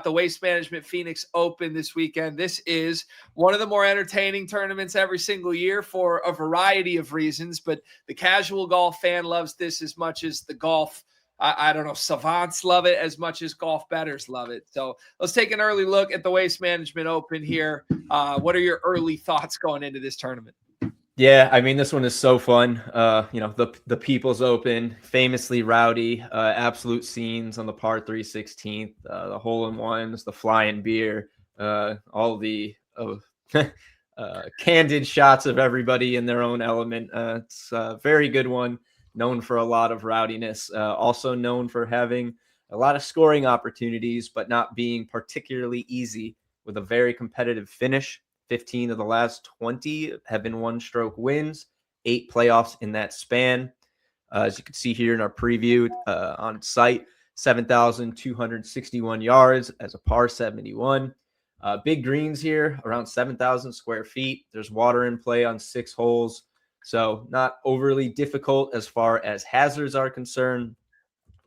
the Waste Management Phoenix Open this weekend. This is one of the more entertaining tournaments every single year for a variety of reasons, but the casual golf fan loves this as much as the golf, I don't know, savants love it as much as golf bettors love it. So let's take an early look at the Waste Management Open here. What are your early thoughts going into this tournament? Yeah, I mean, this one is so fun. The People's Open, famously rowdy, absolute scenes on the par 3 16th, the hole-in-ones, the flying beer, all the candid shots of everybody in their own element. It's a very good one, known for a lot of rowdiness, also known for having a lot of scoring opportunities, but not being particularly easy, with a very competitive finish. 15 of the last 20 have been one-stroke wins, 8 playoffs in that span. As you can see here in our preview on site, 7,261 yards as a par 71. Big greens here, around 7,000 square feet. There's water in play on 6 holes, so not overly difficult as far as hazards are concerned,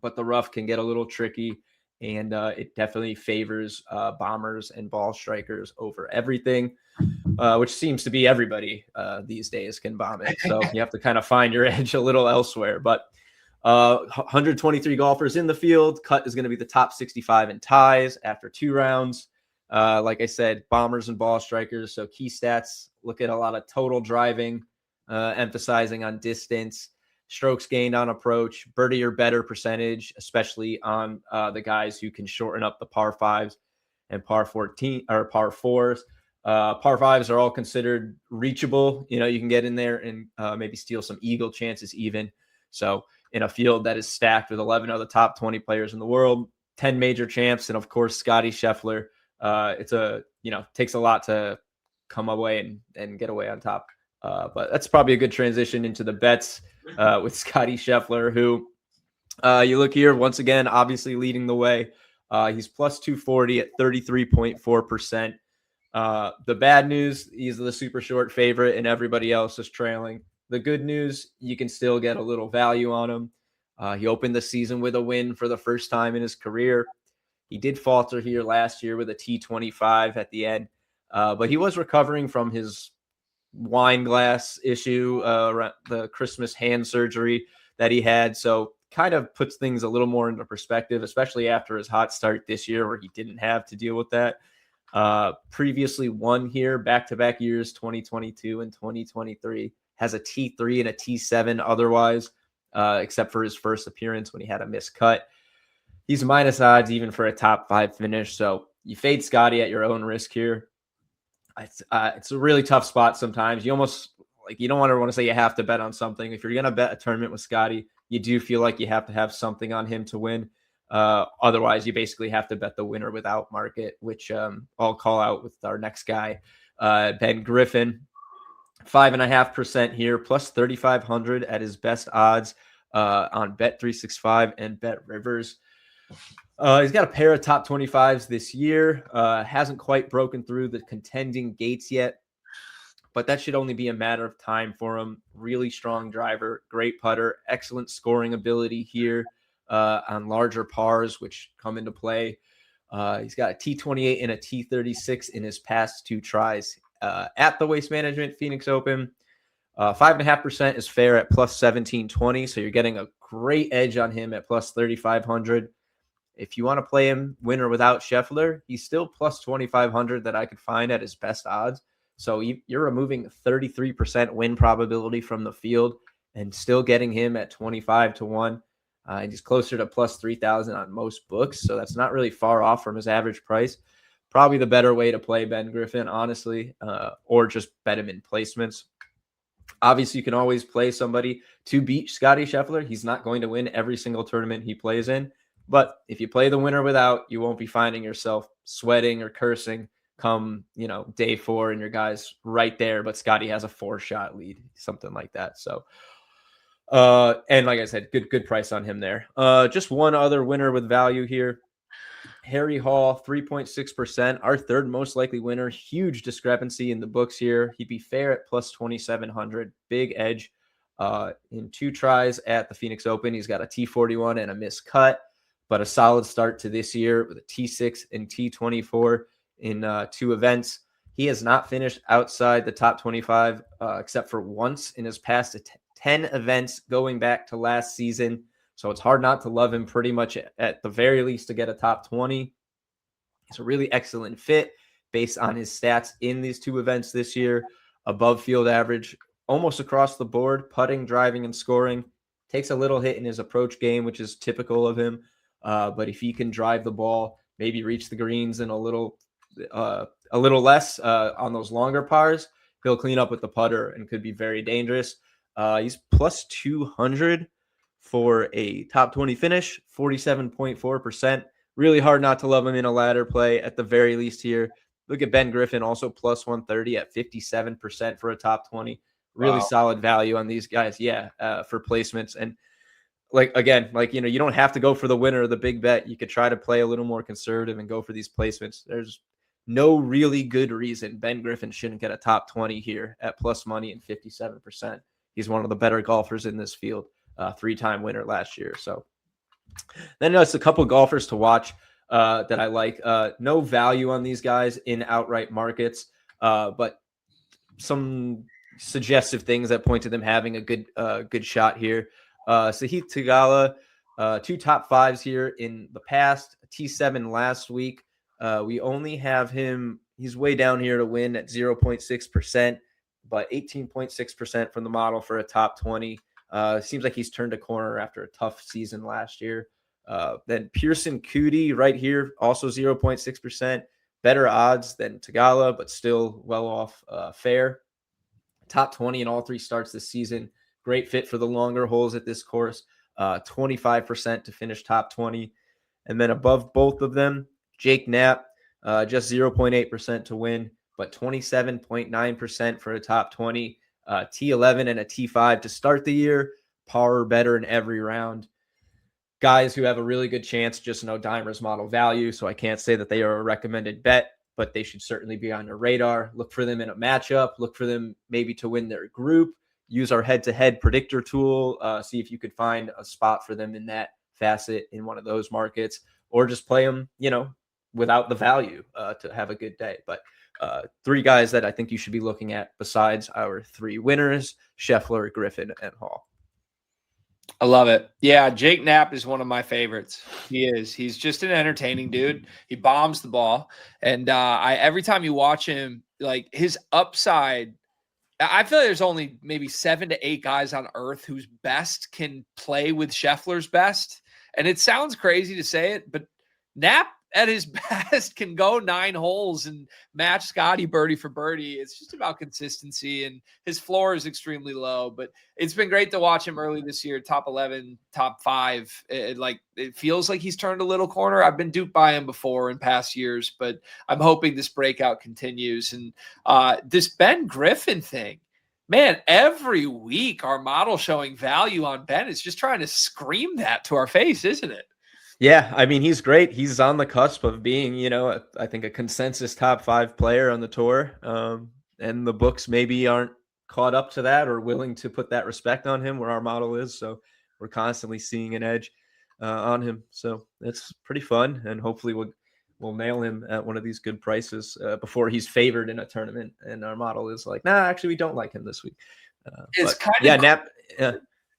but the rough can get a little tricky, and it definitely favors bombers and ball strikers over everything. Which seems to be everybody these days can bomb it. So you have to kind of find your edge a little elsewhere. But 123 golfers in the field. Cut is going to be the top 65 in ties after 2 rounds. Like I said, bombers and ball strikers. So key stats, look at a lot of total driving, emphasizing on distance, strokes gained on approach, birdie or better percentage, especially on the guys who can shorten up the par 5s and par 14 or par 4s. Par 5s are all considered reachable. You can get in there and maybe steal some eagle chances even. So in a field that is stacked with 11 of the top 20 players in the world, 10 major champs, and of course, Scottie Scheffler, takes a lot to come away and get away on top. But that's probably a good transition into the bets with Scottie Scheffler, who you look here once again, obviously leading the way. He's plus 240 at 33.4%. The bad news, he's the super short favorite and everybody else is trailing. The good news, you can still get a little value on him. He opened the season with a win for the first time in his career. He did falter here last year with a T25 at the end, but he was recovering from his wine glass issue, the Christmas hand surgery that he had. So kind of puts things a little more into perspective, especially after his hot start this year where he didn't have to deal with that. Previously won here back-to-back years, 2022 and 2023, has a T3 and a T7 otherwise, except for his first appearance when he had a missed cut. He's minus odds even for a top 5 finish. So you fade Scottie at your own risk here. It's a really tough spot sometimes. You almost you don't want to say you have to bet on something. If you're going to bet a tournament with Scottie, you do feel like you have to have something on him to win. Otherwise, you basically have to bet the winner without market, which I'll call out with our next guy, Ben Griffin. 5.5% here, plus 3,500 at his best odds on Bet365 and Bet Rivers. He's got a pair of top 25s this year. Hasn't quite broken through the contending gates yet, but that should only be a matter of time for him. Really strong driver, great putter, excellent scoring ability here on larger pars, which come into play. He's got a T28 and a T36 in his past 2 tries at the Waste Management Phoenix Open. 5.5% is fair at plus 1720, so you're getting a great edge on him at plus 3,500. If you want to play him winner without Scheffler, he's still plus 2,500 that I could find at his best odds. So you're removing 33% win probability from the field and still getting him at 25-1. And he's closer to plus 3,000 on most books. So that's not really far off from his average price. Probably the better way to play Ben Griffin, honestly, or just bet him in placements. Obviously, you can always play somebody to beat Scottie Scheffler. He's not going to win every single tournament he plays in. But if you play the winner without, you won't be finding yourself sweating or cursing come, day 4 and your guy's right there, but Scottie has a 4-shot lead, something like that. So, and like I said, good price on him there. Just one other winner with value here. Harry Hall, 3.6%, our third most likely winner. Huge discrepancy in the books here. He'd be fair at plus 2,700. Big edge. In 2 tries at the Phoenix Open, he's got a T41 and a missed cut. but a solid start to this year with a T6 and T24 in 2 events. He has not finished outside the top 25 except for once in his past 10 events going back to last season. So it's hard not to love him pretty much at the very least to get a top 20. He's a really excellent fit based on his stats in these 2 events this year. Above field average almost across the board, putting, driving, and scoring. Takes a little hit in his approach game, which is typical of him. But if he can drive the ball, maybe reach the greens and a little less on those longer pars, he'll clean up with the putter and could be very dangerous. He's plus 200 for a top 20 finish, 47.4%. Really hard not to love him in a ladder play at the very least here. Look at Ben Griffin, also plus 130 at 57% for a top 20. Really solid value on these guys, for placements. And you don't have to go for the winner or the big bet. You could try to play a little more conservative and go for these placements. There's no really good reason Ben Griffin shouldn't get a top 20 here at plus money and 57%. He's one of the better golfers in this field, 3-time winner last year. So then there's a couple golfers to watch that I like. No value on these guys in outright markets, but some suggestive things that point to them having a good shot here. Sahith Theegala, 2 top 5s here in the past, T7 last week. We only have him, he's way down here to win at 0.6%, but 18.6% from the model for a top 20. Seems like he's turned a corner after a tough season last year. Then Pearson Coody right here, also 0.6%. Better odds than Theegala, but still well off fair. Top 20 in all 3 starts this season. Great fit for the longer holes at this course. 25% to finish top 20. And then above both of them, Jake Knapp, just 0.8% to win, but 27.9% for a top 20. T11 and a T5 to start the year. Par or better in every round. Guys who have a really good chance, just no Dimer's model value, so I can't say that they are a recommended bet, but they should certainly be on your radar. Look for them in a matchup. Look for them maybe to win their group. Use our head-to-head predictor tool. See if you could find a spot for them in that facet in one of those markets, or just play them, without the value to have a good day. But 3 guys that I think you should be looking at besides our 3 winners, Scheffler, Griffin, and Hall. I love it. Yeah, Jake Knapp is one of my favorites. He is. He's just an entertaining dude. He bombs the ball. And every time you watch him, like his upside, I feel like there's only maybe 7 to 8 guys on earth whose best can play with Scheffler's best. And it sounds crazy to say it, but Knapp at his best can go 9 holes and match Scottie birdie for birdie. It's just about consistency, and his floor is extremely low, but it's been great to watch him early this year. Top 11, top 5. It feels like he's turned a little corner. I've been duped by him before in past years, but I'm hoping this breakout continues. And this Ben Griffin thing, man, every week our model showing value on Ben is just trying to scream that to our face, isn't it? Yeah, I mean, he's great. He's on the cusp of being, I think a consensus top 5 player on the tour. And the books maybe aren't caught up to that or willing to put that respect on him where our model is. So we're constantly seeing an edge on him. So it's pretty fun. And hopefully we'll nail him at one of these good prices before he's favored in a tournament. And our model is like, nah, actually, we don't like him this week. It's kind of Knapp.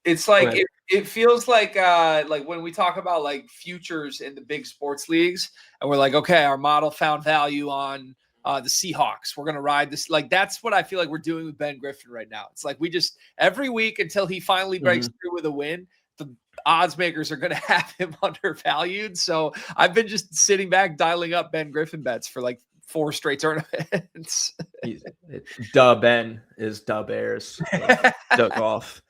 It's like it feels like when we talk about like futures in the big sports leagues, and we're like, okay, our model found value on the Seahawks. We're gonna ride this. Like that's what I feel like we're doing with Ben Griffin right now. It's like we just every week until he finally breaks through with a win, the odds makers are gonna have him undervalued. So I've been just sitting back dialing up Ben Griffin bets for like 4 straight tournaments. Duh Ben is Duh Bears. Duck off.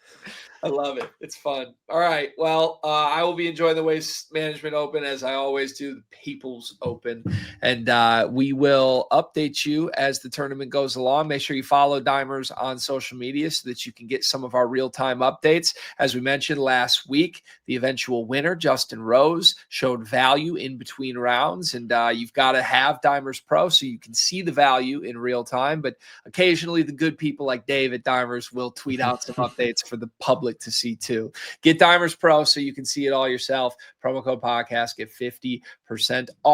I love it. It's fun. All right. Well, I will be enjoying the Waste Management Open as I always do, the People's Open. And we will update you as the tournament goes along. Make sure you follow Dimers on social media so that you can get some of our real-time updates. As we mentioned last week, the eventual winner, Justin Rose, showed value in between rounds. And you've got to have Dimers Pro so you can see the value in real time. But occasionally the good people like Dave at Dimers will tweet out some updates for the public public to see too. Get Dimers Pro so you can see it all yourself. Promo code podcast, get 50% off.